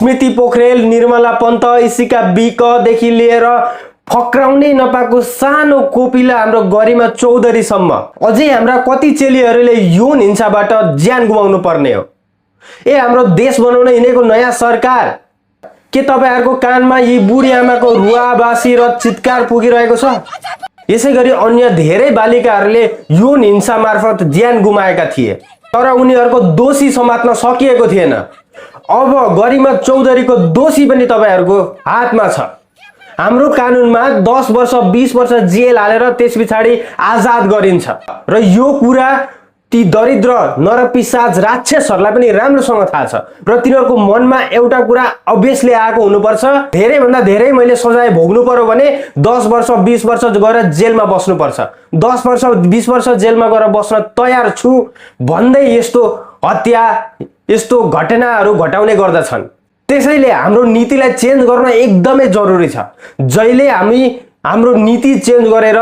स्मृति पोखरेल, निर्मला पन्त, इसिका बिकदेखि लिएर फक्राउनै नपाएको सानो कोपिला हाम्रो गरिमा चौधरीसम्म अझै हाम्रा कति चेलीहरूले यौन हिंसाबाट ज्यान गुमाउनु पर्ने हो। हाम्रो देश बनाउन हिँडेको नयाँ सरकार, के तपाईहरुको कानमा यी बुढी आमाको रुवाबासी र चित्कार पुगिरहेको छ? यसैगरी अन्य धेरै बालिकाहरूले यौन हिंसा मार्फत ज्यान गुमाएका थिए, तर उनीहरूको दोषी समात्न सकिएको थिएन। अब गरिमा चौधरीको दोषी पनि तपाईहरुको हातमा छ। हाम्रो कानुनमा 10 वर्ष 20 वर्ष जेल हालेर त्यसपछि आजाद गरिन्छ र यो कुरा ती दरिद्र नरपिशाच राक्षसहरूलाई पनि राम्रोसँग थाहा छ र तिनीहरूको मनमा एउटा कुरा अभ्यसली आएको हुनुपर्छ, धेरै भन्दा धेरै मैले सजाय भोग्नु पर्यो भने 10 वर्ष 20 वर्ष गएर जेलमा बस्नु पर्छ, 10 वर्ष 20 वर्ष जेलमा गएर बस्न तयार छु भन्दै यस्तो हत्या यस्तो घटनाहरू घटाउने गर्दछन्। त्यसैले हाम्रो नीतिलाई चेन्ज गर्न एकदमै जरुरी छ। जहिले हामी हाम्रो नीति चेन्ज गरेर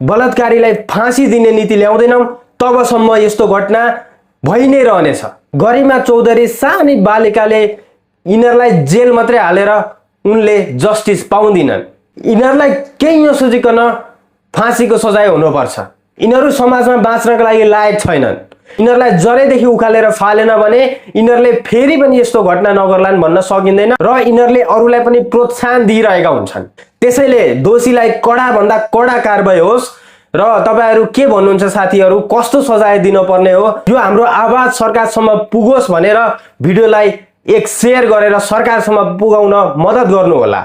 बलात्कारीलाई फाँसी दिने नीति ल्याउँदैनौं तबसम्म यस्तो घटना भइ नै रहनेछ। गरिमा चौधरी सानी बालिकाले यिनीहरूलाई जेल मात्रै हालेर उनले जस्टिस पाउँदिनन्। यिनीहरूलाई केही नसोचिकन फाँसीको सजाय हुनुपर्छ। यिनीहरू समाजमा बाँच्नका लागि लायक छैनन्। यिनीहरूलाई जरेदेखि उखालेर फालेन भने यिनीहरूले फेरि पनि यस्तो घटना नगर्लान् भन्न सकिँदैन र यिनीहरूले अरूलाई पनि प्रोत्साहन दिइरहेका हुन्छन्। त्यसैले दोषीलाई कडा भन्दा कडा कारबाही होस्। र तपाईहरु के भन्नुहुन्छ साथीहरु, कस्तो सजाय दिन पर्ने हो? यो हाम्रो आवाज सरकारसम्म पुगोस् भनेर भिडियोलाई एक शेयर गरेर सरकारसम्म पुगाउन मद्दत गर्नु होला।